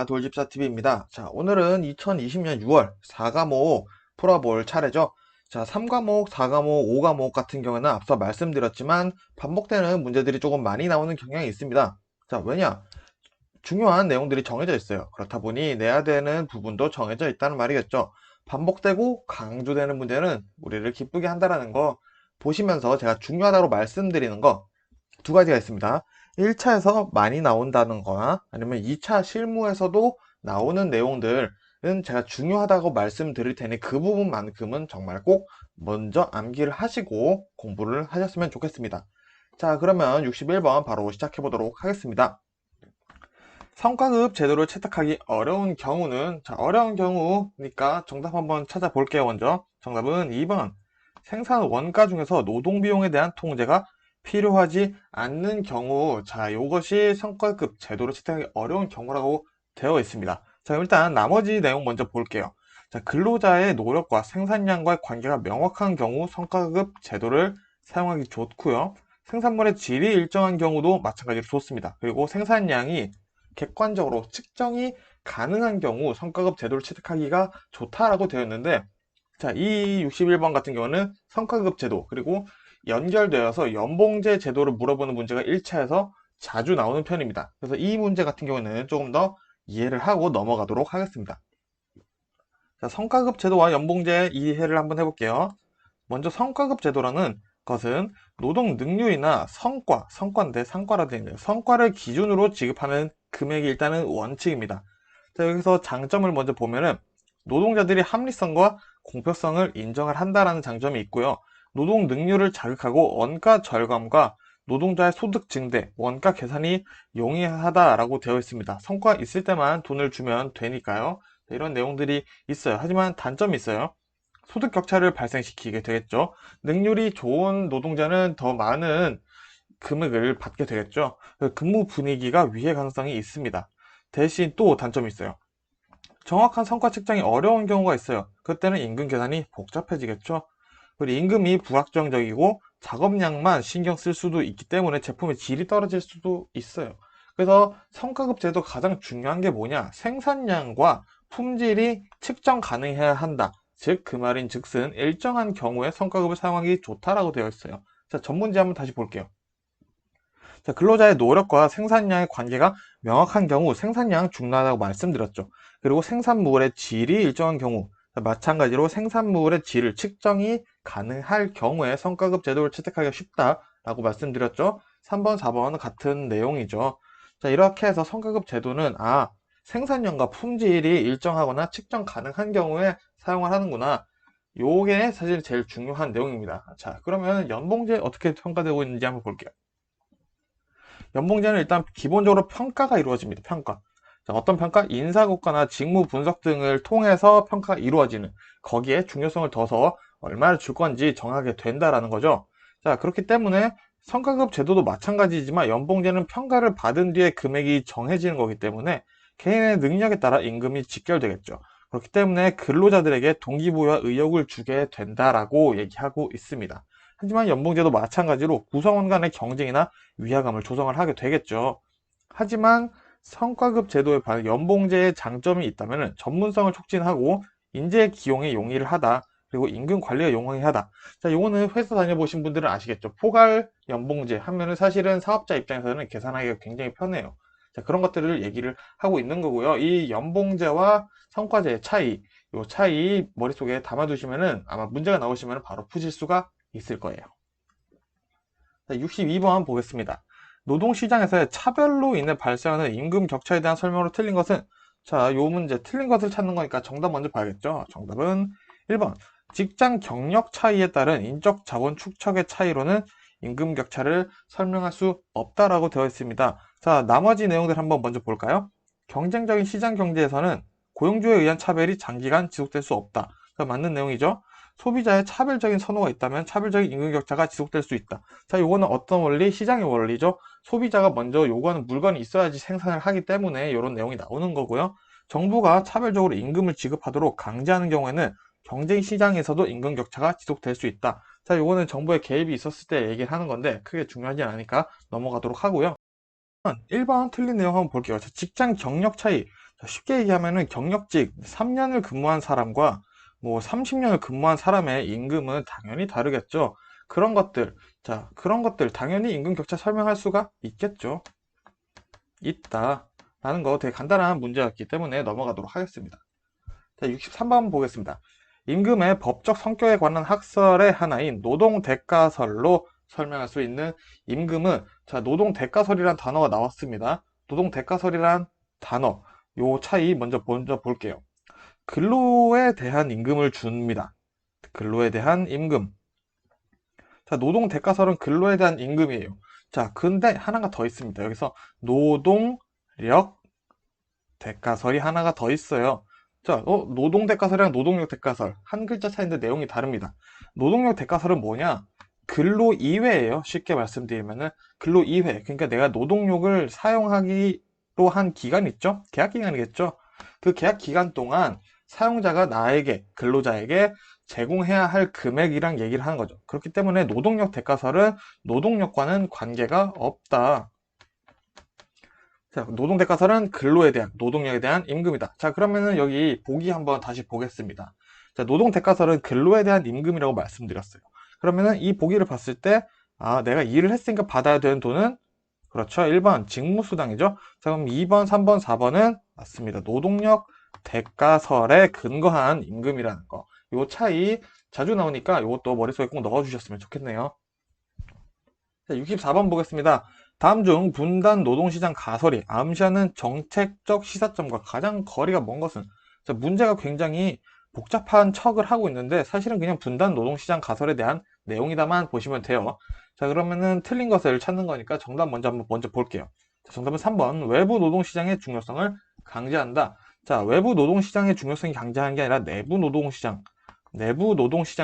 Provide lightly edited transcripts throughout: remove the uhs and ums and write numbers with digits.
돌집사TV입니다. 자, 오늘은 2020년 6월 4과목 풀어볼 차례죠. 자, 3과목, 4과목, 5과목 같은 경우는 앞서 말씀드렸지만 반복되는 문제들이 조금 많이 나오는 경향이 있습니다. 자, 왜냐? 중요한 내용들이 정해져 있어요. 그렇다 보니 내야 되는 부분도 정해져 있다는 말이겠죠. 반복되고 강조되는 문제는 우리를 기쁘게 한다는 거 보시면서 제가 중요하다고 말씀드리는 거 두 가지가 있습니다. 1차에서 많이 나온다는 거나 아니면 2차 실무에서도 나오는 내용들은 제가 중요하다고 말씀드릴 테니 그 부분만큼은 정말 꼭 먼저 암기를 하시고 공부를 하셨으면 좋겠습니다. 자, 그러면 61번 바로 시작해 보도록 하겠습니다. 성과급 제도를 채택하기 어려운 경우는, 자, 어려운 경우니까 정답 한번 찾아볼게요. 먼저 정답은 2번 생산 원가 중에서 노동비용에 대한 통제가 필요하지 않는 경우. 자, 이것이 성과급 제도를 채택하기 어려운 경우라고 되어 있습니다. 자, 일단 나머지 내용 먼저 볼게요. 자, 근로자의 노력과 생산량과의 관계가 명확한 경우 성과급 제도를 사용하기 좋고요. 생산물의 질이 일정한 경우도 마찬가지로 좋습니다. 그리고 생산량이 객관적으로 측정이 가능한 경우 성과급 제도를 채택하기가 좋다라고 되어 있는데, 자, 이 61번 같은 경우는 성과급 제도 그리고 연결되어서 연봉제 제도를 물어보는 문제가 1차에서 자주 나오는 편입니다. 그래서 이 문제 같은 경우는 조금 더 이해를 하고 넘어가도록 하겠습니다. 자, 성과급 제도와 연봉제 이해를 한번 해볼게요. 먼저 성과급 제도라는 것은 노동 능률이나 성과인데 상과라 되어 있네요. 성과를 기준으로 지급하는 금액이 일단은 원칙입니다. 자, 여기서 장점을 먼저 보면은 노동자들이 합리성과 공평성을 인정을 한다라는 장점이 있고요. 노동 능률을 자극하고 원가 절감과 노동자의 소득 증대, 원가 계산이 용이하다라고 되어 있습니다. 성과 있을 때만 돈을 주면 되니까요. 이런 내용들이 있어요. 하지만 단점이 있어요. 소득 격차를 발생시키게 되겠죠. 능률이 좋은 노동자는 더 많은 금액을 받게 되겠죠. 근무 분위기가 위해 가능성이 있습니다. 대신 또 단점이 있어요. 정확한 성과 측정이 어려운 경우가 있어요. 그때는 임금 계산이 복잡해지겠죠. 그리고 임금이 불확정적이고 작업량만 신경 쓸 수도 있기 때문에 제품의 질이 떨어질 수도 있어요. 그래서 성과급 제도 가장 중요한 게 뭐냐? 생산량과 품질이 측정 가능해야 한다. 즉, 그 말인 즉슨 일정한 경우에 성과급을 사용하기 좋다라고 되어 있어요. 자, 전문제 한번 다시 볼게요. 자, 근로자의 노력과 생산량의 관계가 명확한 경우 생산량 중요하다고 말씀드렸죠. 그리고 생산물의 질이 일정한 경우, 마찬가지로 생산물의 질을 측정이 가능할 경우에 성과급 제도를 채택하기가 쉽다라고 말씀드렸죠. 3번, 4번은 같은 내용이죠. 자, 이렇게 해서 성과급 제도는 생산량과 품질이 일정하거나 측정 가능한 경우에 사용을 하는구나. 요게 사실 제일 중요한 내용입니다. 자, 그러면 연봉제 어떻게 평가되고 있는지 한번 볼게요. 연봉제는 일단 기본적으로 평가가 이루어집니다. 평가. 자, 어떤 평가? 인사고과나 직무 분석 등을 통해서 평가가 이루어지는, 거기에 중요성을 둬서 얼마를 줄 건지 정하게 된다라는 거죠. 자, 그렇기 때문에 성과급 제도도 마찬가지지만 연봉제는 평가를 받은 뒤에 금액이 정해지는 거기 때문에 개인의 능력에 따라 임금이 직결되겠죠. 그렇기 때문에 근로자들에게 동기부여와 의욕을 주게 된다라고 얘기하고 있습니다. 하지만 연봉제도 마찬가지로 구성원 간의 경쟁이나 위화감을 조성을 하게 되겠죠. 하지만 성과급 제도에 반해 연봉제의 장점이 있다면 전문성을 촉진하고 인재 기용에 용이를 하다. 그리고 임금 관리가 용이하다. 자, 요거는 회사 다녀보신 분들은 아시겠죠. 포괄 연봉제 하면은 사실은 사업자 입장에서는 계산하기가 굉장히 편해요. 자, 그런 것들을 얘기를 하고 있는 거고요. 이 연봉제와 성과제의 차이, 요 차이 머릿속에 담아두시면은 아마 문제가 나오시면 바로 푸실 수가 있을 거예요. 자, 62번 보겠습니다. 노동시장에서의 차별로 인해 발생하는 임금 격차에 대한 설명으로 틀린 것은, 자, 요 문제 틀린 것을 찾는 거니까 정답 먼저 봐야겠죠. 정답은 1번. 직장 경력 차이에 따른 인적 자본 축적의 차이로는 임금 격차를 설명할 수 없다라고 되어 있습니다. 자, 나머지 내용들 한번 먼저 볼까요? 경쟁적인 시장 경제에서는 고용주에 의한 차별이 장기간 지속될 수 없다. 맞는 내용이죠. 소비자의 차별적인 선호가 있다면 차별적인 임금 격차가 지속될 수 있다. 자, 요거는 어떤 원리? 시장의 원리죠. 소비자가 먼저 요구하는 물건이 있어야지 생산을 하기 때문에 이런 내용이 나오는 거고요. 정부가 차별적으로 임금을 지급하도록 강제하는 경우에는 경쟁 시장에서도 임금 격차가 지속될 수 있다. 자, 요거는 정부의 개입이 있었을 때 얘기를 하는 건데 크게 중요하지 않으니까 넘어가도록 하고요. 1번 틀린 내용 한번 볼게요. 자, 직장 경력 차이. 자, 쉽게 얘기하면은 경력직 3년을 근무한 사람과 뭐 30년을 근무한 사람의 임금은 당연히 다르겠죠. 그런 것들, 자, 그런 것들 당연히 임금 격차 설명할 수가 있겠죠. 있다. 라는 거 되게 간단한 문제였기 때문에 넘어가도록 하겠습니다. 자, 63번 보겠습니다. 임금의 법적 성격에 관한 학설의 하나인 노동대가설로 설명할 수 있는 임금은, 자, 노동대가설이란 단어가 나왔습니다. 노동대가설이란 단어, 요 차이 먼저 볼게요. 근로에 대한 임금을 줍니다. 근로에 대한 임금. 자, 노동대가설은 근로에 대한 임금이에요. 자, 근데 하나가 더 있습니다. 여기서 노동력 대가설이 하나가 더 있어요. 자, 노동 대가설이랑 노동력 대가설. 한 글자 차이인데 내용이 다릅니다. 노동력 대가설은 뭐냐? 근로 이외예요. 쉽게 말씀드리면은 근로 이외. 그러니까 내가 노동력을 사용하기로 한 기간 있죠? 계약 기간이겠죠? 그 계약 기간 동안 사용자가 나에게, 근로자에게 제공해야 할 금액이랑 얘기를 하는 거죠. 그렇기 때문에 노동력 대가설은 노동력과는 관계가 없다. 자, 노동대가설은 근로에 대한, 노동력에 대한 임금이다. 자, 그러면은 여기 보기 한번 다시 보겠습니다. 자, 노동대가설은 근로에 대한 임금이라고 말씀드렸어요. 그러면은 이 보기를 봤을 때, 아, 내가 일을 했으니까 받아야 되는 돈은, 그렇죠. 1번 직무수당이죠. 자, 그럼 2번, 3번, 4번은 맞습니다. 노동력 대가설에 근거한 임금이라는 거. 요 차이 자주 나오니까 이것도 머릿속에 꼭 넣어주셨으면 좋겠네요. 자, 64번 보겠습니다. 다음 중 분단 노동시장 가설이 암시하는 정책적 시사점과 가장 거리가 먼 것은? 자, 문제가 굉장히 복잡한 척을 하고 있는데 사실은 그냥 분단 노동시장 가설에 대한 내용이다만 보시면 돼요. 자, 그러면은 틀린 것을 찾는 거니까 정답 먼저 볼게요. 자, 정답은 3번 외부 노동시장의 중요성을 강제한다. 자, 외부 노동시장의 중요성이 강제하는 게 아니라 내부 노동시장의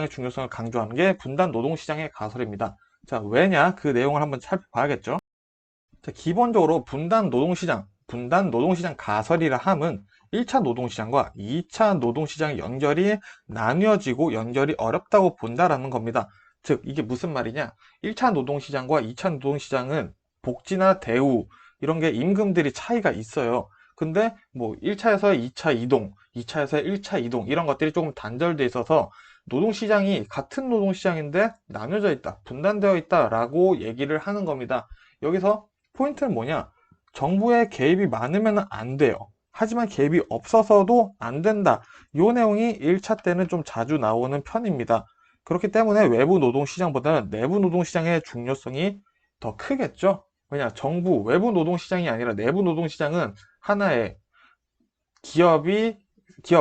중요성을 강조하는 게 분단 노동시장의 가설입니다. 자, 왜냐? 그 내용을 한번 살펴봐야겠죠. 자, 기본적으로 분단 노동시장 가설이라 함은 1차 노동시장과 2차 노동시장의 연결이 나뉘어지고 연결이 어렵다고 본다라는 겁니다. 즉, 이게 무슨 말이냐? 1차 노동시장과 2차 노동시장은 복지나 대우, 이런 게 임금들이 차이가 있어요. 근데 뭐 1차에서 2차 이동, 2차에서 1차 이동, 이런 것들이 조금 단절돼 있어서 노동시장이 같은 노동시장인데 나눠져 있다, 분단되어 있다라고 얘기를 하는 겁니다. 여기서 포인트는 뭐냐? 정부의 개입이 많으면 안 돼요. 하지만 개입이 없어서도 안 된다. 이 내용이 1차 때는 좀 자주 나오는 편입니다. 그렇기 때문에 외부 노동시장보다는 내부 노동시장의 중요성이 더 크겠죠? 왜냐? 외부 노동시장이 아니라 내부 노동시장은 하나의 기업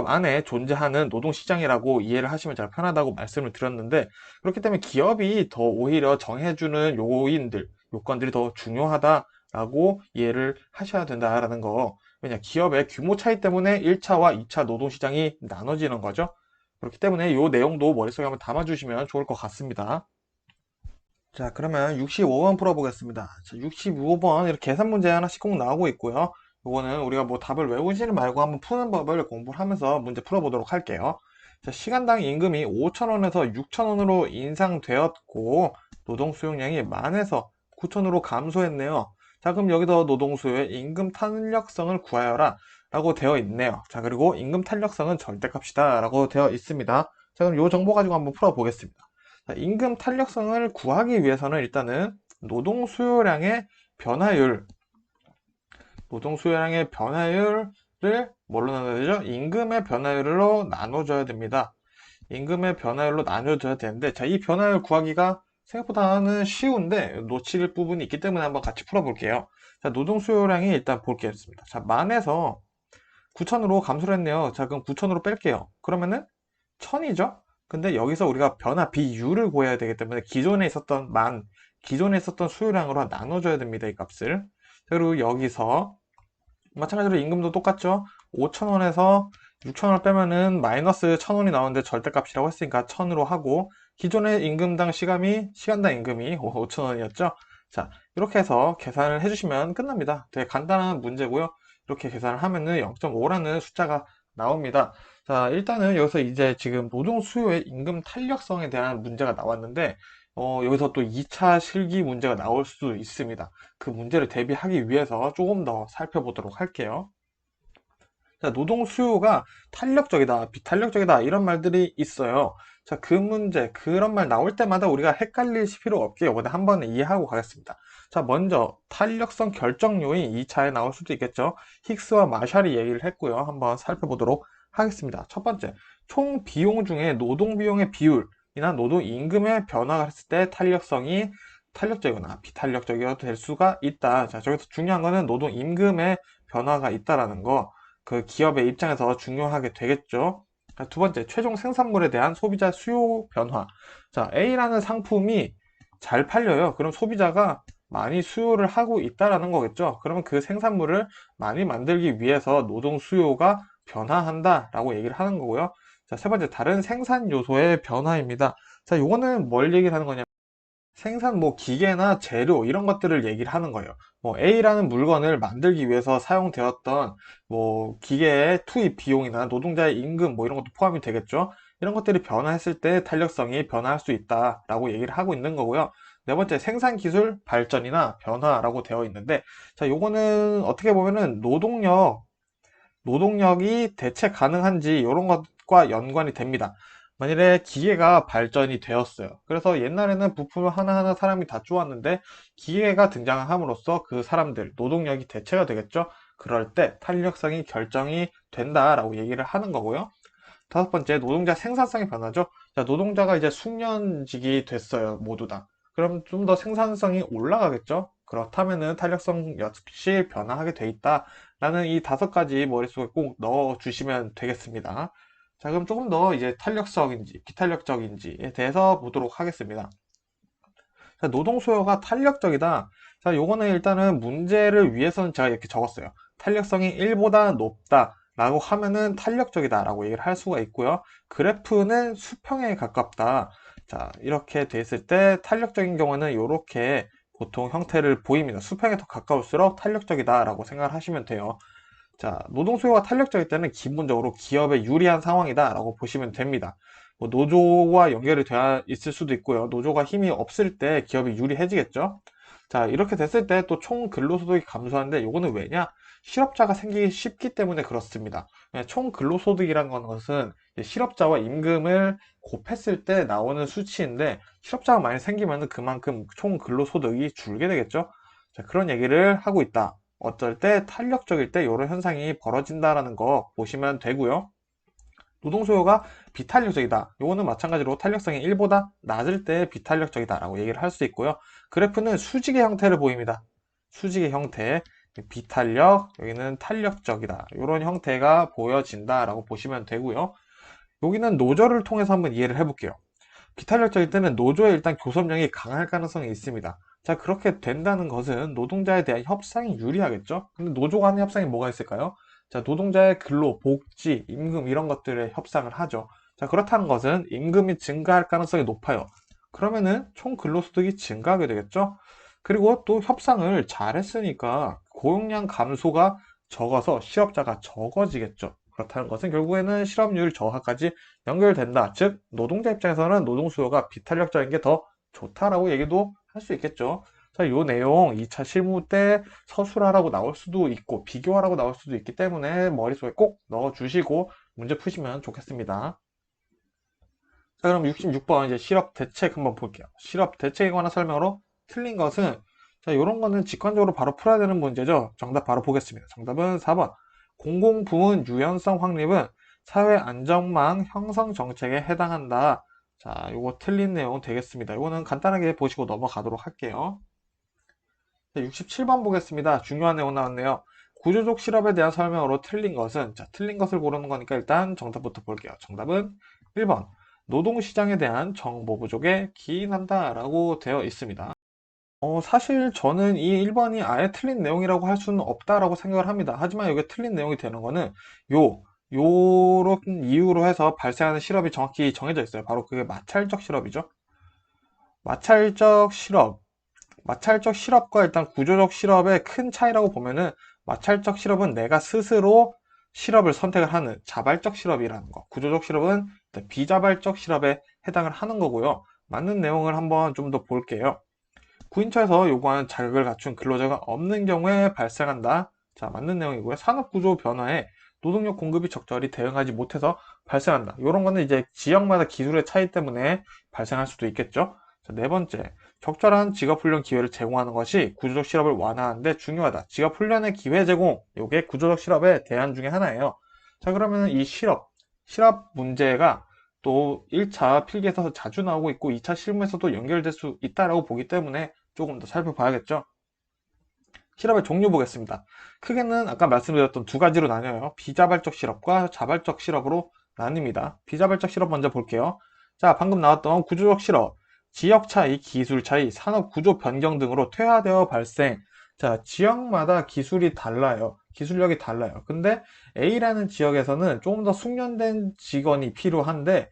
안에 존재하는 노동시장이라고 이해를 하시면 제가 편하다고 말씀을 드렸는데, 그렇기 때문에 기업이 더 오히려 정해주는 요건들이 더 중요하다라고 이해를 하셔야 된다라는 거. 왜냐, 기업의 규모 차이 때문에 1차와 2차 노동시장이 나눠지는 거죠. 그렇기 때문에 이 내용도 머릿속에 한번 담아주시면 좋을 것 같습니다. 자, 그러면 65번 풀어보겠습니다. 자, 65번 이렇게 계산 문제 하나씩 꼭 나오고 있고요. 이거는 우리가 뭐 답을 외우지는 말고 한번 푸는 법을 공부를 하면서 문제 풀어보도록 할게요. 자, 시간당 임금이 5,000원에서 6,000원으로 인상되었고 노동 수용량이 10,000에서 9,000으로 감소했네요. 자, 그럼 여기서 노동 수요의 임금 탄력성을 구하여라 라고 되어 있네요. 자, 그리고 임금 탄력성은 절대값이다 라고 되어 있습니다. 자, 그럼 이 정보 가지고 한번 풀어보겠습니다. 자, 임금 탄력성을 구하기 위해서는 일단은 노동 수요량의 변화율, 노동 수요량의 변화율을 뭘로 나눠야 되죠? 임금의 변화율로 나눠줘야 됩니다. 임금의 변화율로 나눠줘야 되는데, 자, 이 변화율 구하기가 생각보다는 쉬운데 놓칠 부분이 있기 때문에 한번 같이 풀어볼게요. 자, 노동 수요량이 일단 볼게겠습니다. 자, 10,000에서 9,000으로 감소를 했네요. 자, 그럼 9,000으로 뺄게요. 그러면은 1,000이죠? 근데 여기서 우리가 변화 비율을 구해야 되기 때문에 기존에 있었던 수요량으로 나눠줘야 됩니다. 이 값을. 자, 그리고 여기서 마찬가지로 임금도 똑같죠? 5,000원에서 6,000원을 빼면은 마이너스 1,000원이 나오는데 절대값이라고 했으니까 1,000으로 하고, 기존의 임금당 시간당 임금이 5,000원이었죠. 자, 이렇게 해서 계산을 해주시면 끝납니다. 되게 간단한 문제고요. 이렇게 계산을 하면은 0.5라는 숫자가 나옵니다. 자, 일단은 여기서 이제 지금 노동 수요의 임금 탄력성에 대한 문제가 나왔는데, 여기서 또 2차 실기 문제가 나올 수도 있습니다. 그 문제를 대비하기 위해서 조금 더 살펴보도록 할게요. 자, 노동 수요가 탄력적이다, 비탄력적이다, 이런 말들이 있어요. 자, 그 문제, 그런 말 나올 때마다 우리가 헷갈릴 필요 없게 이번에 한 번에 이해하고 가겠습니다. 자, 먼저 탄력성 결정 요인 2차에 나올 수도 있겠죠. 힉스와 마샬이 얘기를 했고요. 한번 살펴보도록 하겠습니다. 첫 번째, 총 비용 중에 노동 비용의 비율이나 노동 임금의 변화가 했을 때 탄력성이 탄력적이거나 비탄력적이어도 될 수가 있다. 자, 저기서 중요한 거는 노동 임금의 변화가 있다라는 거. 그 기업의 입장에서 중요하게 되겠죠. 두 번째, 최종 생산물에 대한 소비자 수요 변화. 자, A라는 상품이 잘 팔려요. 그럼 소비자가 많이 수요를 하고 있다라는 거겠죠. 그러면 그 생산물을 많이 만들기 위해서 노동 수요가 변화한다라고 얘기를 하는 거고요. 자, 세 번째, 다른 생산 요소의 변화입니다. 자, 요거는 뭘 얘기를 하는 거냐? 생산 기계나 재료 이런 것들을 얘기를 하는 거예요. A라는 물건을 만들기 위해서 사용되었던 기계의 투입 비용이나 노동자의 임금 이런 것도 포함이 되겠죠. 이런 것들이 변화했을 때 탄력성이 변화할 수 있다라고 얘기를 하고 있는 거고요. 네 번째, 생산 기술 발전이나 변화라고 되어 있는데, 자, 요거는 어떻게 보면은 노동력이 대체 가능한지 이런 것과 연관이 됩니다. 만일에 기계가 발전이 되었어요. 그래서 옛날에는 부품을 하나하나 사람이 다 쪼았는데 기계가 등장함으로써 그 사람들, 노동력이 대체가 되겠죠. 그럴 때 탄력성이 결정이 된다라고 얘기를 하는 거고요. 다섯 번째, 노동자 생산성의 변화죠. 자, 노동자가 이제 숙련직이 됐어요, 모두 다. 그럼 좀 더 생산성이 올라가겠죠? 그렇다면은 탄력성 역시 변화하게 돼 있다라는 이 다섯 가지 머릿속에 꼭 넣어 주시면 되겠습니다. 자, 그럼 조금 더 이제 탄력성인지 비탄력적인지에 대해서 보도록 하겠습니다. 자, 노동 수요가 탄력적이다. 자, 요거는 일단은 문제를 위해서는 제가 이렇게 적었어요. 탄력성이 1보다 높다. 라고 하면은 탄력적이다 라고 얘기를 할 수가 있고요. 그래프는 수평에 가깝다. 자, 이렇게 돼 있을 때 탄력적인 경우는 이렇게 보통 형태를 보입니다. 수평에 더 가까울수록 탄력적이다 라고 생각을 하시면 돼요. 자, 노동 수요가 탄력적일 때는 기본적으로 기업에 유리한 상황이다 라고 보시면 됩니다. 노조와 연결이 되어 있을 수도 있고요. 노조가 힘이 없을 때 기업이 유리해지겠죠. 자, 이렇게 됐을 때 또 총 근로소득이 감소하는데 요거는 왜냐? 실업자가 생기기 쉽기 때문에 그렇습니다. 총 근로소득이란 것은 실업자와 임금을 곱했을 때 나오는 수치인데 실업자가 많이 생기면 그만큼 총 근로소득이 줄게 되겠죠. 자, 그런 얘기를 하고 있다. 어쩔 때 탄력적일 때 이런 현상이 벌어진다라는 거 보시면 되고요. 노동 수요가 비탄력적이다. 요거는 마찬가지로 탄력성이 1보다 낮을 때 비탄력적이다라고 얘기를 할 수 있고요. 그래프는 수직의 형태를 보입니다. 수직의 형태, 비탄력, 여기는 탄력적이다. 이런 형태가 보여진다라고 보시면 되고요. 여기는 노조를 통해서 한번 이해를 해볼게요. 비탄력적일 때는 노조에 일단 교섭력이 강할 가능성이 있습니다. 자, 그렇게 된다는 것은 노동자에 대한 협상이 유리하겠죠? 근데 노조가 하는 협상이 뭐가 있을까요? 자, 노동자의 근로, 복지, 임금 이런 것들에 협상을 하죠. 자, 그렇다는 것은 임금이 증가할 가능성이 높아요. 그러면은 총 근로소득이 증가하게 되겠죠? 그리고 또 협상을 잘 했으니까 고용량 감소가 적어서 실업자가 적어지겠죠. 그렇다는 것은 결국에는 실업률 저하까지 연결된다. 즉, 노동자 입장에서는 노동 수요가 비탄력적인 게 더 좋다라고 얘기도 할 수 있겠죠. 자, 이 내용 2차 실무 때 서술하라고 나올 수도 있고 비교하라고 나올 수도 있기 때문에 머릿속에 꼭 넣어주시고 문제 푸시면 좋겠습니다. 자, 그럼 66번 이제 실업 대책 한번 볼게요. 실업 대책에 관한 설명으로 틀린 것은 자, 이런 거는 직관적으로 바로 풀어야 되는 문제죠. 정답 바로 보겠습니다. 정답은 4번. 공공부문 유연성 확립은 사회 안전망 형성 정책에 해당한다. 자, 요거 틀린 내용 되겠습니다. 이거는 간단하게 보시고 넘어가도록 할게요. 67번 보겠습니다. 중요한 내용 나왔네요. 구조적 실업에 대한 설명으로 틀린 것은 자, 틀린 것을 고르는 거니까 일단 정답부터 볼게요. 정답은 1번. 노동시장에 대한 정보 부족에 기인한다 라고 되어 있습니다. 사실 저는 이 1번이 아예 틀린 내용이라고 할 수는 없다라고 생각을 합니다. 하지만 이게 틀린 내용이 되는 거는 요 요런 이유로 해서 발생하는 실업이 정확히 정해져 있어요. 바로 그게 마찰적 실업이죠. 마찰적 실업. 마찰적 실업과 일단 구조적 실업의 큰 차이라고 보면은, 마찰적 실업은 내가 스스로 실업을 선택을 하는 자발적 실업이라는 거. 구조적 실업은 일단 비자발적 실업에 해당을 하는 거고요. 맞는 내용을 한번 좀 더 볼게요. 구인처에서 요구하는 자격을 갖춘 근로자가 없는 경우에 발생한다. 자, 맞는 내용이고요. 산업구조 변화에 노동력 공급이 적절히 대응하지 못해서 발생한다. 이런 거는 이제 지역마다 기술의 차이 때문에 발생할 수도 있겠죠. 자, 네 번째, 적절한 직업훈련 기회를 제공하는 것이 구조적 실업을 완화하는 데 중요하다. 직업훈련의 기회 제공, 이게 구조적 실업의 대안 중에 하나예요. 자, 그러면 이 실업 문제가 또 1차 필기에서 자주 나오고 있고 2차 실무에서도 연결될 수 있다라고 보기 때문에 조금 더 살펴봐야겠죠. 실업의 종류 보겠습니다. 크게는 아까 말씀드렸던 두 가지로 나뉘어요. 비자발적 실업과 자발적 실업으로 나뉩니다. 비자발적 실업 먼저 볼게요. 자, 방금 나왔던 구조적 실업, 지역 차이, 기술 차이, 산업 구조 변경 등으로 퇴화되어 발생. 자, 지역마다 기술이 달라요. 기술력이 달라요. 근데 A라는 지역에서는 조금 더 숙련된 직원이 필요한데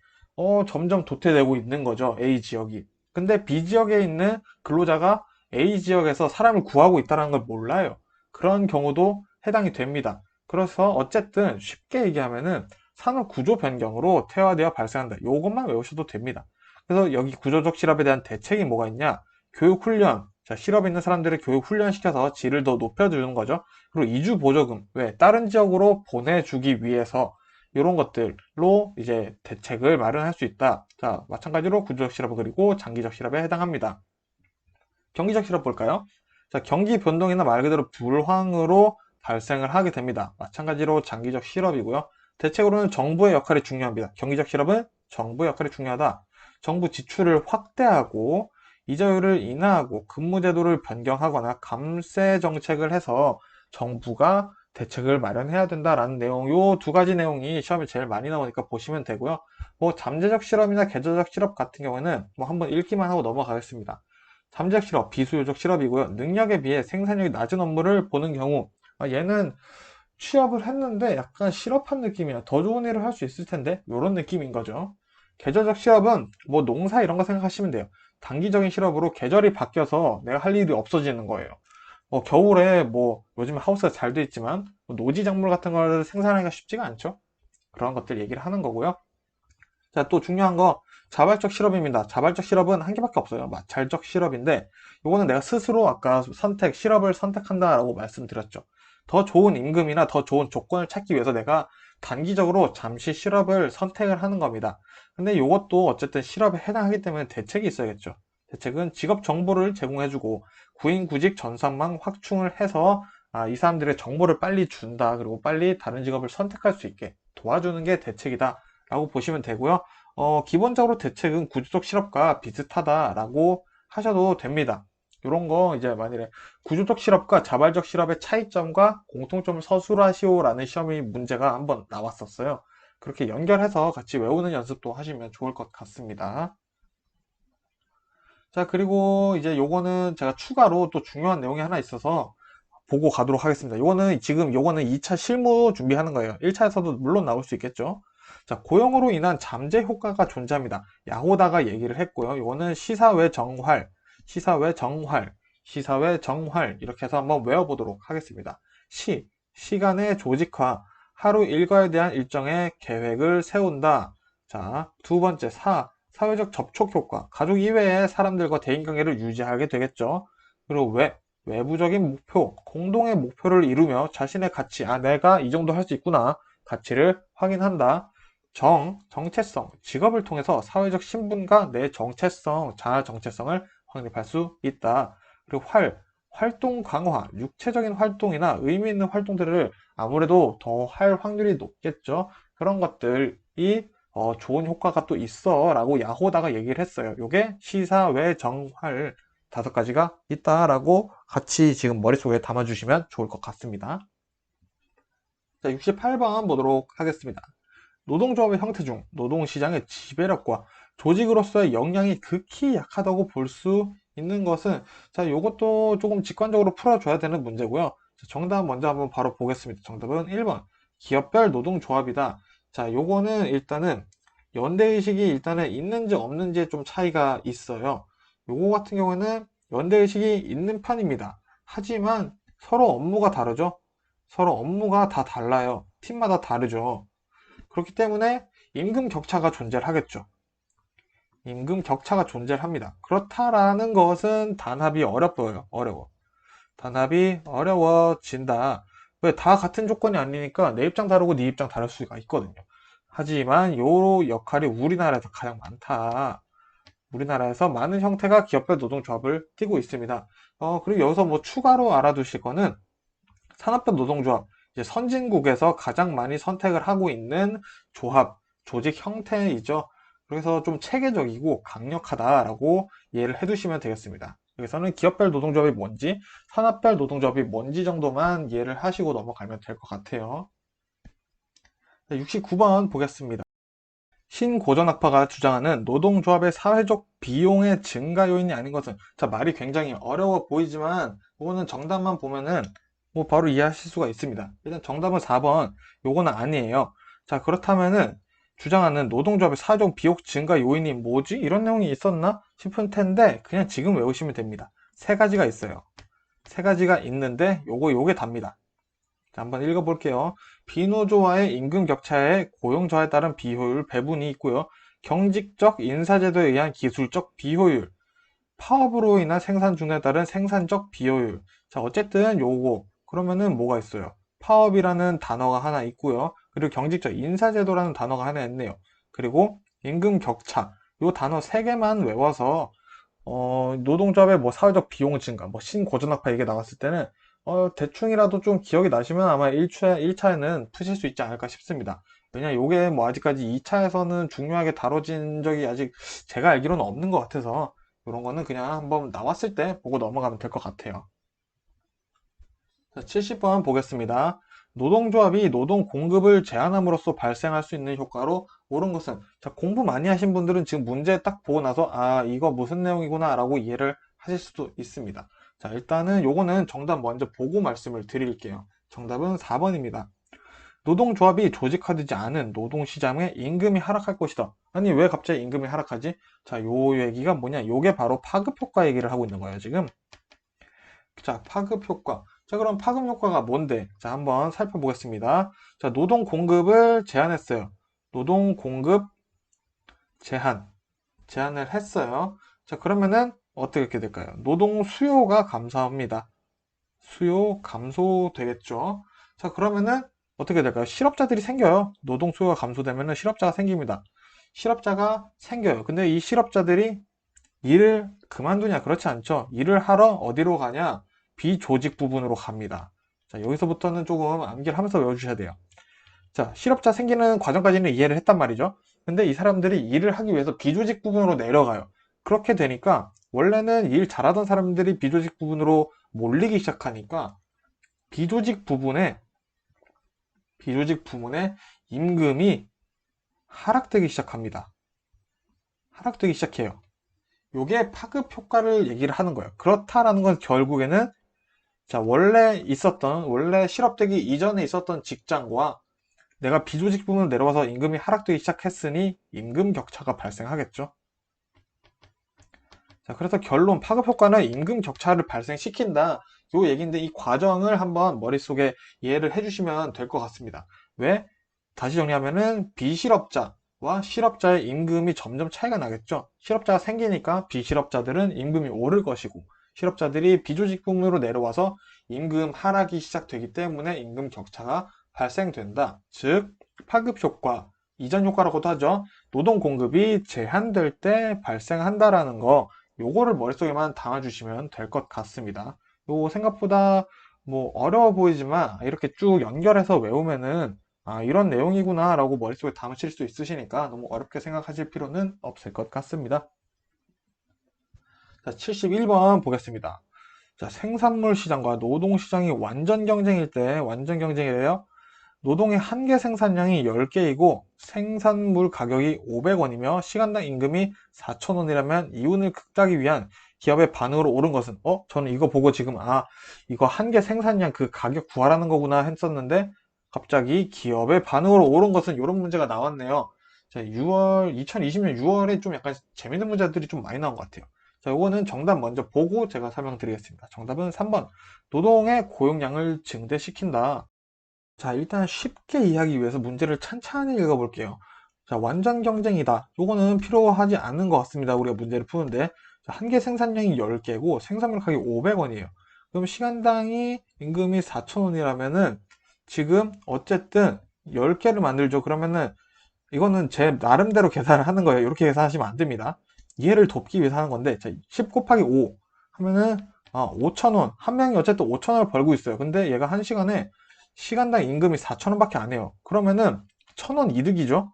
점점 도태되고 있는 거죠. A 지역이. 근데 B 지역에 있는 근로자가 A 지역에서 사람을 구하고 있다는 걸 몰라요. 그런 경우도 해당이 됩니다. 그래서 어쨌든 쉽게 얘기하면은 산업 구조 변경으로 퇴화되어 발생한다. 이것만 외우셔도 됩니다. 그래서 여기 구조적 실업에 대한 대책이 뭐가 있냐? 교육 훈련. 자, 실업에 있는 사람들을 교육 훈련시켜서 질을 더 높여주는 거죠. 그리고 이주 보조금. 왜? 다른 지역으로 보내주기 위해서 이런 것들로 이제 대책을 마련할 수 있다. 자, 마찬가지로 구조적 실업 그리고 장기적 실업에 해당합니다. 경기적 실업 볼까요? 자, 경기 변동이나 말 그대로 불황으로 발생을 하게 됩니다. 마찬가지로 장기적 실업이고요. 대책으로는 정부의 역할이 중요합니다. 경기적 실업은 정부의 역할이 중요하다. 정부 지출을 확대하고 이자율을 인하하고 근무제도를 변경하거나 감세 정책을 해서 정부가 대책을 마련해야 된다라는 내용, 요 두 가지 내용이 시험에 제일 많이 나오니까 보시면 되고요. 뭐 잠재적 실업이나 계절적 실업 같은 경우에는 뭐 한번 읽기만 하고 넘어가겠습니다. 잠재적 실업, 비수요적 실업이고요. 능력에 비해 생산력이 낮은 업무를 보는 경우, 얘는 취업을 했는데 약간 실업한 느낌이야. 더 좋은 일을 할 수 있을 텐데 이런 느낌인 거죠. 계절적 실업은 뭐 농사 이런 거 생각하시면 돼요. 단기적인 실업으로 계절이 바뀌어서 내가 할 일이 없어지는 거예요. 겨울에 뭐 요즘 하우스가 잘 돼 있지만 뭐 노지 작물 같은 걸 생산하기가 쉽지가 않죠. 그런 것들 얘기를 하는 거고요. 자, 또 중요한 거 자발적 실업입니다. 자발적 실업은 한 개밖에 없어요. 마찰적 실업인데 이거는 내가 스스로 아까 실업을 선택한다라고 말씀드렸죠. 더 좋은 임금이나 더 좋은 조건을 찾기 위해서 내가 단기적으로 잠시 실업을 선택을 하는 겁니다. 근데 이것도 어쨌든 실업에 해당하기 때문에 대책이 있어야겠죠. 대책은 직업 정보를 제공해주고 구인구직 전산망 확충을 해서 이 사람들의 정보를 빨리 준다. 그리고 빨리 다른 직업을 선택할 수 있게 도와주는 게 대책이다. 라고 보시면 되고요. 기본적으로 대책은 구조적 실업과 비슷하다라고 하셔도 됩니다. 이런 거 이제 만일에 구조적 실업과 자발적 실업의 차이점과 공통점을 서술하시오라는 시험이 문제가 한번 나왔었어요. 그렇게 연결해서 같이 외우는 연습도 하시면 좋을 것 같습니다. 자, 그리고 이제 요거는 제가 추가로 또 중요한 내용이 하나 있어서 보고 가도록 하겠습니다. 요거는 2차 실무 준비하는 거예요. 1차에서도 물론 나올 수 있겠죠. 자, 고용으로 인한 잠재 효과가 존재합니다. 야호다가 얘기를 했고요. 이거는 시사회 정활, 시사회 정활, 시사회 정활 이렇게 해서 한번 외워보도록 하겠습니다. 시간의 조직화, 하루 일과에 대한 일정의 계획을 세운다. 자, 두 번째, 사회적 접촉 효과, 가족 이외의 사람들과 대인관계를 유지하게 되겠죠. 그리고 외부적인 목표, 공동의 목표를 이루며 자신의 가치, 내가 이 정도 할 수 있구나. 가치를 확인한다. 정체성, 직업을 통해서 사회적 신분과 내 정체성, 자아 정체성을 확립할 수 있다. 그리고 활동 강화, 육체적인 활동이나 의미 있는 활동들을 아무래도 더 할 확률이 높겠죠. 그런 것들이 좋은 효과가 또 있어 라고 야호다가 얘기를 했어요. 요게 시사외정활 5가지가 있다라고 같이 지금 머릿속에 담아주시면 좋을 것 같습니다. 자, 68번 보도록 하겠습니다. 노동조합의 형태 중 노동시장의 지배력과 조직으로서의 역량이 극히 약하다고 볼 수 있는 것은, 자, 요것도 조금 직관적으로 풀어줘야 되는 문제고요. 자, 정답 먼저 한번 바로 보겠습니다. 정답은 1번 기업별 노동조합이다. 자, 요거는 일단은 연대의식이 일단은 있는지 없는지에 좀 차이가 있어요. 요거 같은 경우에는 연대의식이 있는 편입니다. 하지만 서로 업무가 다르죠. 서로 업무가 다 달라요. 팀마다 다르죠. 그렇기 때문에 임금 격차가 존재하겠죠. 임금 격차가 존재합니다. 그렇다라는 것은 단합이 어려워. 단합이 어려워진다. 왜? 다 같은 조건이 아니니까 내 입장 다르고 네 입장 다를 수가 있거든요. 하지만 요 역할이 우리나라에서 가장 많다. 우리나라에서 많은 형태가 기업별 노동조합을 띠고 있습니다. 그리고 여기서 뭐 추가로 알아두실 거는 산업별 노동조합, 이제 선진국에서 가장 많이 선택을 하고 있는 조합, 조직 형태이죠. 그래서 좀 체계적이고 강력하다라고 이해를 해두시면 되겠습니다. 여기서는 기업별 노동조합이 뭔지, 산업별 노동조합이 뭔지 정도만 이해를 하시고 넘어가면 될 것 같아요. 69번 보겠습니다. 신고전학파가 주장하는 노동조합의 사회적 비용의 증가 요인이 아닌 것은, 자, 말이 굉장히 어려워 보이지만 이거는 정답만 보면은 뭐 바로 이해하실 수가 있습니다. 일단 정답은 4번, 요거는 아니에요. 자, 그렇다면은 주장하는 노동조합의 사회적 비용 증가 요인이 뭐지? 이런 내용이 있었나 싶을 텐데 그냥 지금 외우시면 됩니다. 세 가지가 있어요. 세 가지가 있는데 요게 답니다. 자, 한번 읽어볼게요. 비노조와의 임금 격차에 고용저하에 따른 비효율 배분이 있고요. 경직적 인사제도에 의한 기술적 비효율, 파업으로 인한 생산 중에 따른 생산적 비효율. 자, 어쨌든 요거 그러면은 뭐가 있어요? 파업이라는 단어가 하나 있고요. 그리고 경직적 인사제도라는 단어가 하나 있네요. 그리고 임금 격차. 요 단어 세 개만 외워서 노동조합의 뭐 사회적 비용 증가, 뭐 신고전학파 이게 나왔을 때는 대충이라도 좀 기억이 나시면 아마 1차에는 푸실 수 있지 않을까 싶습니다. 왜냐, 요게 뭐 아직까지 2차에서는 중요하게 다뤄진 적이 아직 제가 알기로는 없는 것 같아서 이런 거는 그냥 한번 나왔을 때 보고 넘어가면 될 것 같아요. 자, 70번 보겠습니다. 노동조합이 노동 공급을 제한함으로써 발생할 수 있는 효과로 옳은 것은, 자, 공부 많이 하신 분들은 지금 문제 딱 보고 나서 아, 이거 무슨 내용이구나 라고 이해를 하실 수도 있습니다. 자, 일단은 요거는 정답 먼저 보고 말씀을 드릴게요. 정답은 4번입니다. 노동조합이 조직화되지 않은 노동시장에 임금이 하락할 것이다. 아니, 왜 갑자기 임금이 하락하지? 자, 요 얘기가 뭐냐? 요게 바로 파급효과 얘기를 하고 있는 거예요, 지금. 자, 파급효과. 자, 그럼 파급효과가 뭔데? 자, 한번 살펴보겠습니다. 자, 노동 공급을 제한했어요. 노동 공급 제한을 했어요. 자, 그러면은 어떻게 될까요? 노동 수요가 감소합니다. 수요 감소되겠죠. 자, 그러면은 어떻게 될까요? 실업자들이 생겨요. 노동 수요가 감소되면은 실업자가 생깁니다. 실업자가 생겨요. 근데 이 실업자들이 일을 그만두냐? 그렇지 않죠. 일을 하러 어디로 가냐? 비조직 부분으로 갑니다. 자, 여기서부터는 조금 암기를 하면서 외워주셔야 돼요. 자, 실업자 생기는 과정까지는 이해를 했단 말이죠. 근데 이 사람들이 일을 하기 위해서 비조직 부분으로 내려가요. 그렇게 되니까 원래는 일 잘하던 사람들이 비조직 부분으로 몰리기 시작하니까 비조직 부분에 임금이 하락되기 시작합니다. 하락되기 시작해요. 요게 파급 효과를 얘기를 하는 거예요. 그렇다라는 건 결국에는 자, 원래 실업되기 이전에 있었던 직장과 내가 비조직 부문으로 내려와서 임금이 하락되기 시작했으니 임금 격차가 발생하겠죠. 자, 그래서 결론 파급 효과는 임금 격차를 발생시킨다. 요 얘기인데 이 과정을 한번 머릿속에 이해를 해주시면 될 것 같습니다. 왜? 다시 정리하면은 비실업자와 실업자의 임금이 점점 차이가 나겠죠. 실업자가 생기니까 비실업자들은 임금이 오를 것이고 실업자들이 비조직 부문으로 내려와서 임금 하락이 시작되기 때문에 임금 격차가 발생된다. 즉 파급 효과, 이전 효과라고도 하죠. 노동 공급이 제한될 때 발생한다라는 거, 요거를 머릿속에만 담아주시면 될 것 같습니다. 요 생각보다 뭐 어려워 보이지만 이렇게 쭉 연결해서 외우면은 아, 이런 내용이구나 라고 머릿속에 담으실 수 있으시니까 너무 어렵게 생각하실 필요는 없을 것 같습니다. 자, 71번 보겠습니다. 자, 생산물 시장과 노동 시장이 완전 경쟁일 때, 완전 경쟁이래요. 노동의 한계 생산량이 10개이고 생산물 가격이 500원이며 시간당 임금이 4,000원이라면 이윤을 극대화하기 위한 기업의 반응으로 오른 것은, 저는 이거 보고 지금 이거 한계 생산량 그 가격 구하라는 거구나 했었는데 갑자기 기업의 반응으로 오른 것은 이런 문제가 나왔네요. 자, 2020년 6월에 좀 약간 재밌는 문제들이 좀 많이 나온 것 같아요. 자, 이거는 정답 먼저 보고 제가 설명드리겠습니다. 정답은 3번. 노동의 고용량을 증대시킨다. 자, 일단 쉽게 이해하기 위해서 문제를 찬찬히 읽어볼게요. 자, 완전 경쟁이다. 요거는 필요하지 않은 것 같습니다. 우리가 문제를 푸는데. 자, 한 개 생산량이 10개고 생산물 가격이 500원이에요. 그럼 시간당이 임금이 4,000원이라면은 지금 어쨌든 10개를 만들죠. 그러면은 이거는 제 나름대로 계산을 하는 거예요. 이렇게 계산하시면 안 됩니다. 이해를 돕기 위해서 하는 건데, 자, 10 곱하기 5 하면은 5,000원. 한 명이 어쨌든 5,000원을 벌고 있어요. 근데 얘가 한 시간에 시간당 임금이 4,000원밖에 안 해요. 그러면은 1,000원 이득이죠.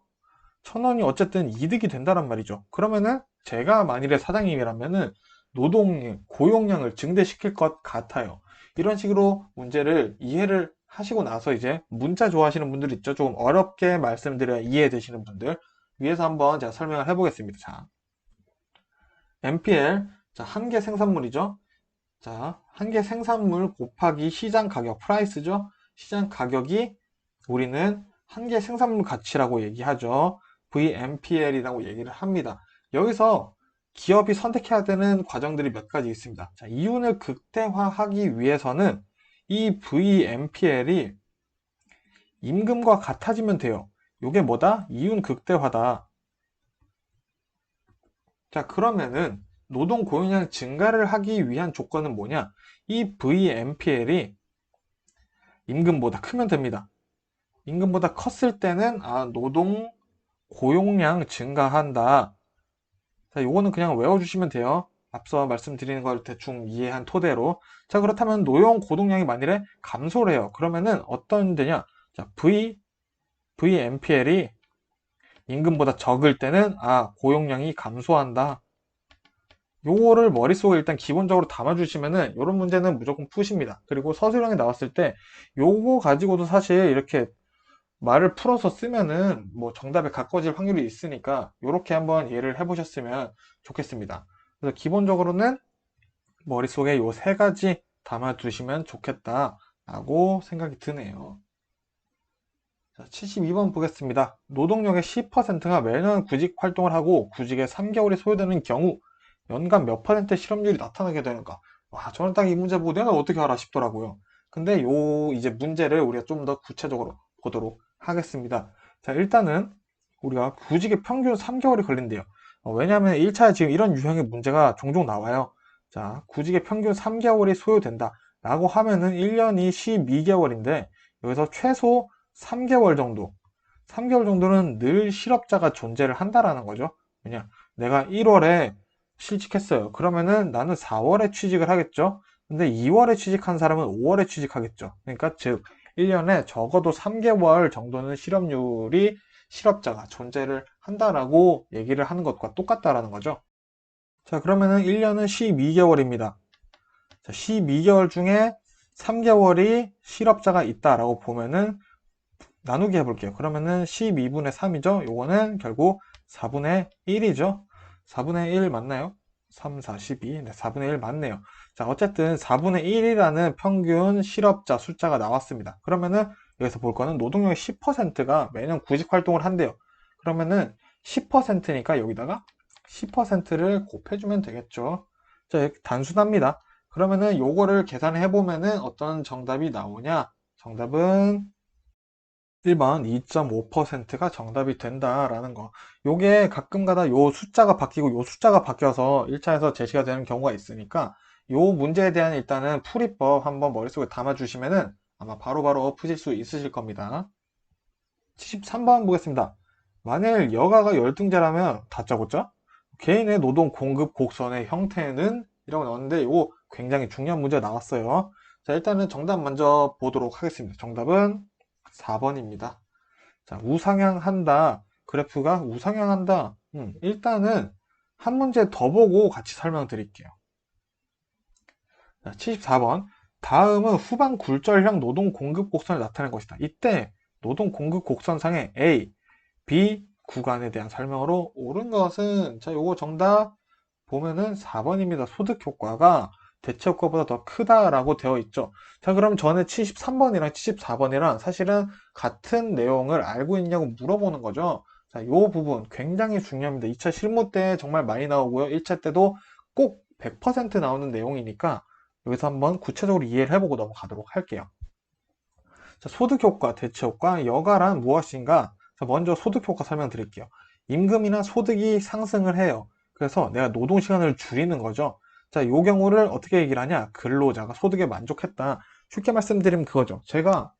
1,000원이 어쨌든 이득이 된다란 말이죠. 그러면은 제가 만일에 사장님이라면은 노동 고용량을 증대시킬 것 같아요. 이런 식으로 문제를 이해를 하시고 나서 이제 문자 좋아하시는 분들 있죠. 조금 어렵게 말씀드려야 이해되시는 분들 위해서 한번 제가 설명을 해보겠습니다. 자, MPL, 자, 한 개 생산물이죠. 자, 한 개 생산물 곱하기 시장 가격, 프라이스죠. 시장 가격이 우리는 한 개 생산물 가치라고 얘기하죠. VMPL이라고 얘기를 합니다. 여기서 기업이 선택해야 되는 과정들이 몇 가지 있습니다. 자, 이윤을 극대화하기 위해서는 이 VMPL이 임금과 같아지면 돼요. 이게 뭐다? 이윤 극대화다. 자, 그러면은 노동 고용량 증가를 하기 위한 조건은 뭐냐? 이 VMPL이 임금보다 크면 됩니다. 임금보다 컸을 때는 노동 고용량 증가한다. 자, 요거는 그냥 외워주시면 돼요. 앞서 말씀드리는 걸 대충 이해한 토대로. 자, 그렇다면 노용 고동량이 만일에 감소를 해요. 그러면은 어떤 되냐? 자, VMPL이 임금보다 적을 때는 고용량이 감소한다. 요거를 머릿속에 일단 기본적으로 담아주시면은 이런 문제는 무조건 푸십니다. 그리고 서술형에 나왔을 때 요거 가지고도 사실 이렇게 말을 풀어서 쓰면은 뭐 정답에 가까워질 확률이 있으니까 이렇게 한번 이해를 해보셨으면 좋겠습니다. 그래서 기본적으로는 머릿속에 요 세 가지 담아두시면 좋겠다라고 생각이 드네요. 자, 72번 보겠습니다. 노동력의 10%가 매년 구직 활동을 하고 구직에 3개월이 소요되는 경우 연간 몇 퍼센트 실업률이 나타나게 되는가? 와, 저는 딱 이 문제 보고 내가 어떻게 알아 싶더라고요. 근데 요 이제 문제를 우리가 좀 더 구체적으로 보도록 하겠습니다. 자, 일단은 우리가 구직에 평균 3개월이 걸린대요. 왜냐하면 1차에 지금 이런 유형의 문제가 종종 나와요. 자, 구직에 평균 3개월이 소요된다 라고 하면은 1년이 12개월인데 여기서 최소 3개월 정도 3개월 정도는 늘 실업자가 존재를 한다라는 거죠. 왜냐, 내가 1월에 취직했어요. 그러면은 나는 4월에 취직을 하겠죠. 근데 2월에 취직한 사람은 5월에 취직하겠죠. 그러니까 즉 1년에 적어도 3개월 정도는 실업자가 존재를 한다라고 얘기를 하는 것과 똑같다라는 거죠. 자, 그러면은 1년은 12개월입니다. 자, 12개월 중에 3개월이 실업자가 있다라고 보면은 나누기 해볼게요. 그러면은 12분의 3이죠. 요거는 결국 4분의 1이죠. 4분의 1 맞나요? 3, 4, 12. 네, 4분의 1 맞네요. 자, 어쨌든 4분의 1이라는 평균 실업자 숫자가 나왔습니다. 그러면은 여기서 볼 거는 노동력의 10%가 매년 구직 활동을 한대요. 그러면은 10%니까 여기다가 10%를 곱해주면 되겠죠. 자, 단순합니다. 그러면은 요거를 계산해 보면은 어떤 정답이 나오냐? 정답은 1번 2.5%가 정답이 된다라는 거. 요게 가끔가다 요 숫자가 바뀌고 요 숫자가 바뀌어서 1차에서 제시가 되는 경우가 있으니까 요 문제에 대한 일단은 풀이법 한번 머릿속에 담아주시면은 아마 바로바로 푸실 수 있으실 겁니다. 73번 보겠습니다. 만일 여가가 열등제라면 다짜고짜 개인의 노동 공급 곡선의 형태는 이라고 나왔는데 이거 굉장히 중요한 문제가 나왔어요. 자, 일단은 정답 먼저 보도록 하겠습니다. 정답은 4번입니다. 자, 우상향한다. 그래프가 우상향한다. 일단은 한 문제 더 보고 같이 설명드릴게요. 자, 74번. 다음은 후반 굴절형 노동 공급 곡선을 나타낼 것이다. 이때 노동 공급 곡선상의 A, B 구간에 대한 설명으로 옳은 것은 자, 요거 정답 보면은 4번입니다. 소득 효과가 대체 효과보다 더 크다라고 되어 있죠. 자, 그럼 전에 73번이랑 74번이랑 사실은 같은 내용을 알고 있냐고 물어보는 거죠. 자, 이 부분 굉장히 중요합니다. 2차 실무 때 정말 많이 나오고요. 1차 때도 꼭 100% 나오는 내용이니까 여기서 한번 구체적으로 이해를 해보고 넘어가도록 할게요. 자, 소득효과, 대체효과, 여가란 무엇인가? 자, 먼저 소득효과 설명드릴게요. 임금이나 소득이 상승을 해요. 그래서 내가 노동시간을 줄이는 거죠. 자, 이 경우를 어떻게 얘기를 하냐? 근로자가 소득에 만족했다. 쉽게 말씀드리면 그거죠. 제가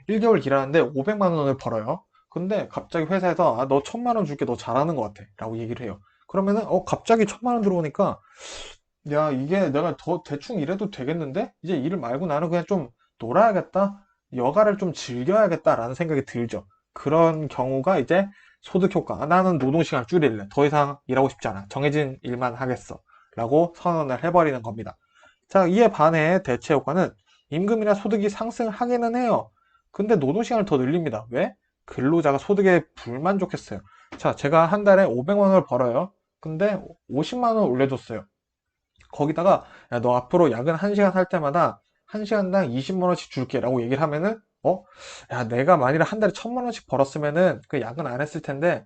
1개월 일하는데 500만 원을 벌어요. 근데 갑자기 회사에서 너 1000만 원 줄게, 너 잘하는 것 같아 라고 얘기를 해요. 그러면은 갑자기 1000만 원 들어오니까 야, 이게 내가 더 대충 일해도 되겠는데? 이제 일을 말고 나는 그냥 좀 놀아야겠다? 여가를 좀 즐겨야겠다라는 생각이 들죠. 그런 경우가 이제 소득효과. 나는 노동시간 줄일래. 더 이상 일하고 싶지 않아. 정해진 일만 하겠어. 라고 선언을 해버리는 겁니다. 자, 이에 반해 대체효과는 임금이나 소득이 상승하기는 해요. 근데 노동시간을 더 늘립니다. 왜? 근로자가 소득에 불만족했어요. 자, 제가 한 달에 500만 원을 벌어요. 근데 50만 원 올려줬어요. 거기다가 야, 너 앞으로 야근 1시간 할 때마다 1시간당 20만 원씩 줄게 라고 얘기를 하면은 야, 내가 만일에 한 달에 1000만 원씩 벌었으면은 그 야근 안 했을 텐데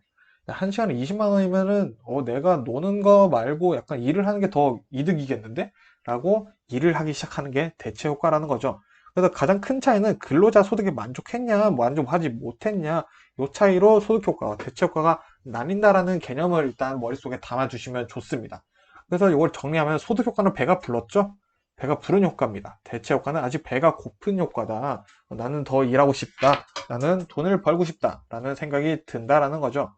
야, 1시간에 20만 원이면은 내가 노는 거 말고 약간 일을 하는 게 더 이득이겠는데? 라고 일을 하기 시작하는 게 대체 효과라는 거죠. 그래서 가장 큰 차이는 근로자 소득에 만족했냐 만족하지 못했냐 요 차이로 소득 효과와 대체 효과가 나뉜다라는 개념을 일단 머릿속에 담아주시면 좋습니다. 그래서 이걸 정리하면 소득 효과는 배가 불렀죠? 배가 부른 효과입니다. 대체 효과는 아직 배가 고픈 효과다. 나는 더 일하고 싶다. 나는 돈을 벌고 싶다. 라는 생각이 든다라는 거죠.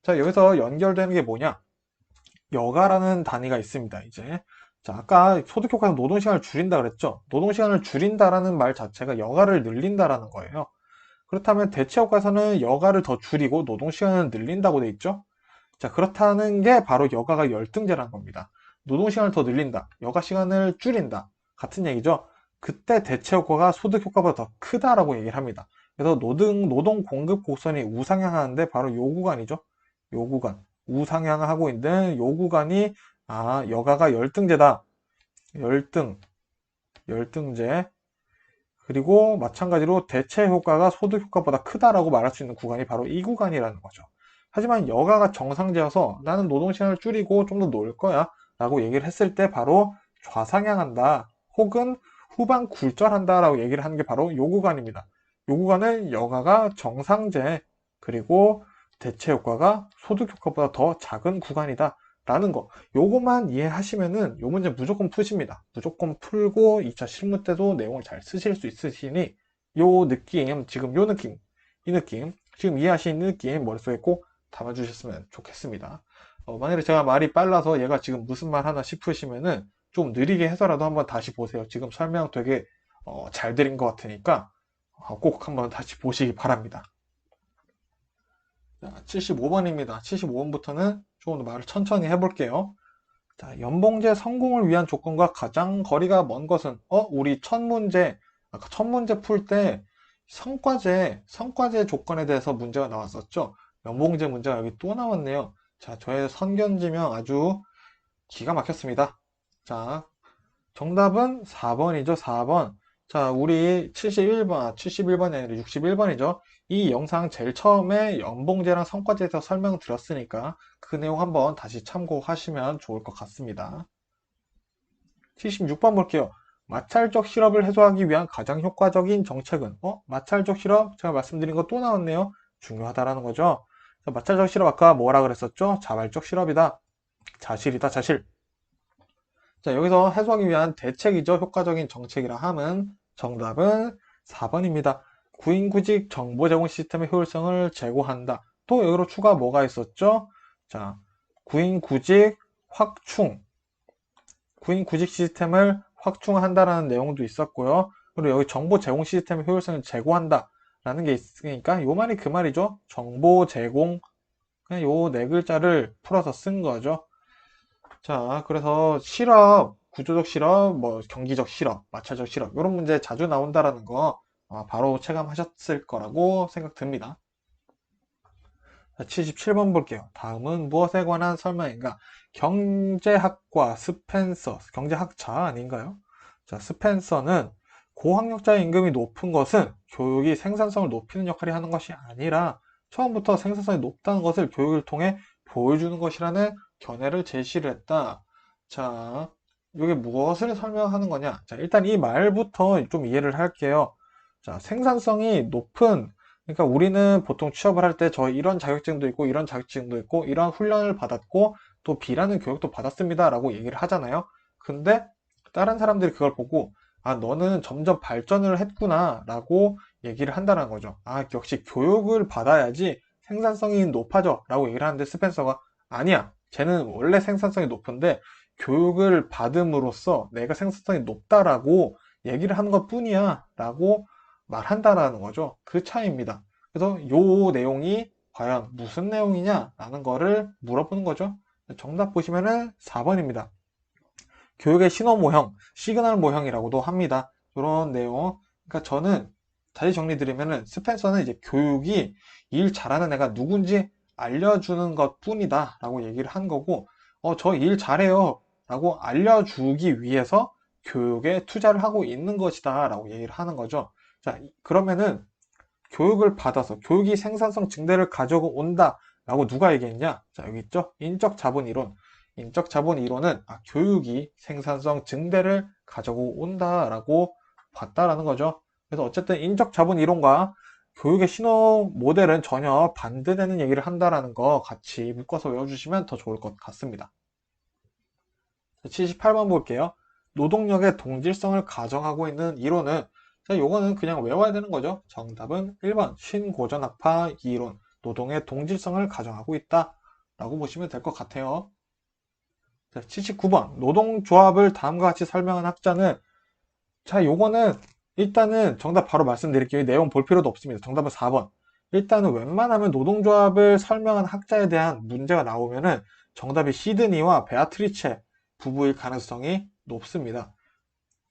자, 여기서 연결되는 게 뭐냐? 여가라는 단위가 있습니다, 이제. 자, 아까 소득 효과는 노동시간을 줄인다 그랬죠? 노동시간을 줄인다라는 말 자체가 여가를 늘린다라는 거예요. 그렇다면 대체 효과에서는 여가를 더 줄이고 노동시간을 늘린다고 돼 있죠? 자, 그렇다는 게 바로 여가가 열등제라는 겁니다. 노동시간을 더 늘린다. 여가 시간을 줄인다. 같은 얘기죠. 그때 대체 효과가 소득 효과보다 더 크다라고 얘기를 합니다. 그래서 노동 공급 곡선이 우상향하는데 바로 요 구간이죠. 요 구간. 우상향하고 있는 요 구간이 여가가 열등제다. 열등제. 그리고 마찬가지로 대체 효과가 소득 효과보다 크다라고 말할 수 있는 구간이 바로 이 구간이라는 거죠. 하지만 여가가 정상제여서 나는 노동시간을 줄이고 좀 더 놀 거야 라고 얘기를 했을 때 바로 좌상향한다 혹은 후반 굴절한다 라고 얘기를 하는 게 바로 이 구간입니다. 이 구간은 여가가 정상제 그리고 대체 효과가 소득 효과보다 더 작은 구간이다 라는 거, 요거만 이해하시면은 요 문제 무조건 푸십니다. 무조건 풀고 2차 실무 때도 내용을 잘 쓰실 수 있으시니 요 느낌, 지금 요 느낌, 이 느낌, 지금 이해하신 느낌 머릿속에 꼭 담아주셨으면 좋겠습니다. 만약에 제가 말이 빨라서 얘가 지금 무슨 말 하나 싶으시면은 좀 느리게 해서라도 한번 다시 보세요. 지금 설명 되게 잘 드린 것 같으니까 꼭 한번 다시 보시기 바랍니다. 75번입니다. 75번부터는 조금 더 말을 천천히 해볼게요. 자, 연봉제 성공을 위한 조건과 가장 거리가 먼 것은 우리 첫 문제, 아까 첫 문제 풀 때 성과제 조건에 대해서 문제가 나왔었죠. 연봉제 문제가 여기 또 나왔네요. 자, 저의 선견지명 아주 기가 막혔습니다. 자, 정답은 4번이죠. 4번. 자, 우리 71번이 아니라 61번이죠. 이 영상 제일 처음에 연봉제랑 성과제에서 설명드렸으니까 그 내용 한번 다시 참고하시면 좋을 것 같습니다. 76번 볼게요. 마찰적 실업을 해소하기 위한 가장 효과적인 정책은? 마찰적 실업? 제가 말씀드린 거 또 나왔네요. 중요하다라는 거죠. 자, 마찰적 실업 아까 뭐라 그랬었죠? 자발적 실업이다. 자실이다, 자실. 자, 여기서 해소하기 위한 대책이죠. 효과적인 정책이라 함은 정답은 4번입니다. 구인구직 정보 제공 시스템의 효율성을 제고한다. 또 여기로 추가 뭐가 있었죠? 자, 구인구직 확충. 구인구직 시스템을 확충한다라는 내용도 있었고요. 그리고 여기 정보 제공 시스템의 효율성을 제고한다. 라는 게 있으니까 요 말이 그 말이죠. 정보 제공. 그냥 요 네 글자를 풀어서 쓴 거죠. 자, 그래서 실업, 구조적 실업, 뭐 경기적 실업, 마찰적 실업 이런 문제 자주 나온다라는 거 바로 체감하셨을 거라고 생각 듭니다. 자, 77번 볼게요. 다음은 무엇에 관한 설명인가? 경제학과 스펜서, 경제학자 아닌가요? 자, 스펜서는 고학력자의 임금이 높은 것은 교육이 생산성을 높이는 역할을 하는 것이 아니라 처음부터 생산성이 높다는 것을 교육을 통해 보여주는 것이라는 견해를 제시를 했다. 자, 이게 무엇을 설명하는 거냐? 자, 일단 이 말부터 좀 이해를 할게요. 자, 생산성이 높은, 그러니까 우리는 보통 취업을 할 때 저 이런 자격증도 있고 이런 자격증도 있고 이런 훈련을 받았고 또 B라는 교육도 받았습니다 라고 얘기를 하잖아요. 근데 다른 사람들이 그걸 보고 아 너는 점점 발전을 했구나 라고 얘기를 한다는 거죠. 아 역시 교육을 받아야지 생산성이 높아져 라고 얘기를 하는데 스펜서가 아니야, 쟤는 원래 생산성이 높은데 교육을 받음으로써 내가 생산성이 높다라고 얘기를 하는 것 뿐이야 라고 말한다라는 거죠. 그 차이입니다. 그래서 요 내용이 과연 무슨 내용이냐라는 거를 물어보는 거죠. 정답 보시면은 4번입니다. 교육의 신호 모형, 시그널 모형이라고도 합니다. 이런 내용. 그러니까 저는 다시 정리 드리면은 스펜서는 이제 교육이 일 잘하는 애가 누군지 알려주는 것 뿐이다 라고 얘기를 한 거고, 저 일 잘해요 라고 알려주기 위해서 교육에 투자를 하고 있는 것이다 라고 얘기를 하는 거죠. 자, 그러면은 교육을 받아서 교육이 생산성 증대를 가져온다 라고 누가 얘기했냐? 자, 여기 있죠? 인적 자본 이론. 인적 자본 이론은 교육이 생산성 증대를 가져온다 라고 봤다라는 거죠. 그래서 어쨌든 인적 자본 이론과 교육의 신호 모델은 전혀 반대되는 얘기를 한다라는 거 같이 묶어서 외워주시면 더 좋을 것 같습니다. 78번 볼게요. 노동력의 동질성을 가정하고 있는 이론은, 자, 요거는 그냥 외워야 되는 거죠. 정답은 1번 신고전학파 이론, 노동의 동질성을 가정하고 있다 라고 보시면 될 것 같아요. 자, 79번 노동조합을 다음과 같이 설명한 학자는, 자, 요거는 일단은 정답 바로 말씀드릴게요. 내용 볼 필요도 없습니다. 정답은 4번. 일단은 웬만하면 노동조합을 설명한 학자에 대한 문제가 나오면은 정답이 시드니와 베아트리체 부부일 가능성이 높습니다.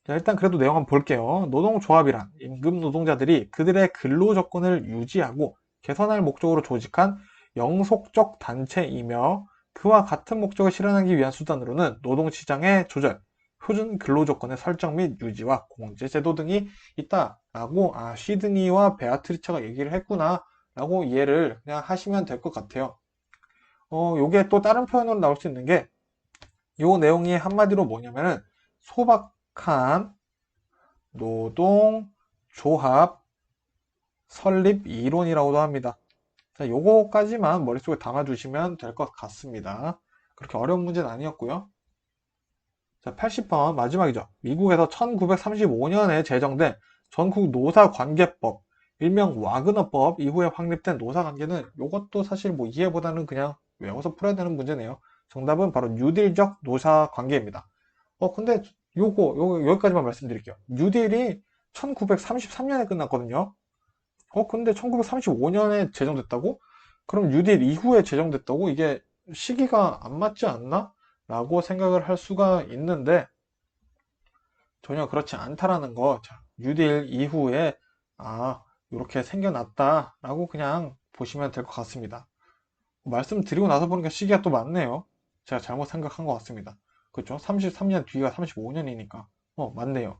자, 일단 그래도 내용 한번 볼게요. 노동조합이란 임금 노동자들이 그들의 근로 조건을 유지하고 개선할 목적으로 조직한 영속적 단체이며, 그와 같은 목적을 실현하기 위한 수단으로는 노동시장의 조절, 표준 근로조건의 설정 및 유지와 공제제도 등이 있다라고 시드니와 베아트리처가 얘기를 했구나 라고 이해를 그냥 하시면 될 것 같아요. 요게 또 다른 표현으로 나올 수 있는 게, 요 내용이 한마디로 뭐냐면은 소박한 노동조합 설립 이론이라고도 합니다. 자, 요거까지만 머릿속에 담아두시면 될 것 같습니다. 그렇게 어려운 문제는 아니었고요. 자, 80번 마지막이죠. 미국에서 1935년에 제정된 전국 노사관계법, 일명 와그너법 이후에 확립된 노사관계는 요것도 사실 뭐 이해보다는 그냥 외워서 풀어야 되는 문제네요. 정답은 바로 뉴딜적 노사관계입니다. 근데 요거 여기까지만 말씀드릴게요. 뉴딜이 1933년에 끝났거든요. 근데 1935년에 제정됐다고? 그럼 뉴딜 이후에 제정됐다고? 이게 시기가 안 맞지 않나? 라고 생각을 할 수가 있는데 전혀 그렇지 않다라는 거. 자, 뉴딜 이후에 이렇게 생겨났다 라고 그냥 보시면 될 것 같습니다. 말씀드리고 나서 보니까 시기가 또 맞네요. 제가 잘못 생각한 것 같습니다. 그렇죠? 33년 뒤가 35년이니까 맞네요.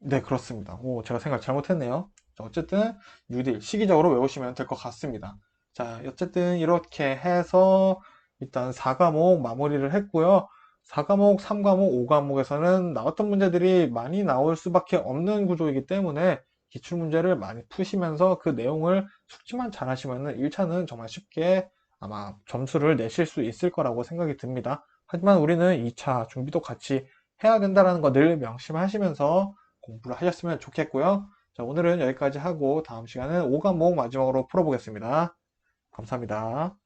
네, 그렇습니다. 제가 생각 잘못했네요. 자, 어쨌든 뉴딜 시기적으로 외우시면 될 것 같습니다. 자, 어쨌든 이렇게 해서 일단 4과목 마무리를 했고요. 4과목, 3과목, 5과목에서는 나왔던 문제들이 많이 나올 수밖에 없는 구조이기 때문에 기출문제를 많이 푸시면서 그 내용을 숙지만 잘 하시면 1차는 정말 쉽게 아마 점수를 내실 수 있을 거라고 생각이 듭니다. 하지만 우리는 2차 준비도 같이 해야 된다는 거 늘 명심하시면서 공부를 하셨으면 좋겠고요. 자, 오늘은 여기까지 하고 다음 시간은 5과목 마지막으로 풀어보겠습니다. 감사합니다.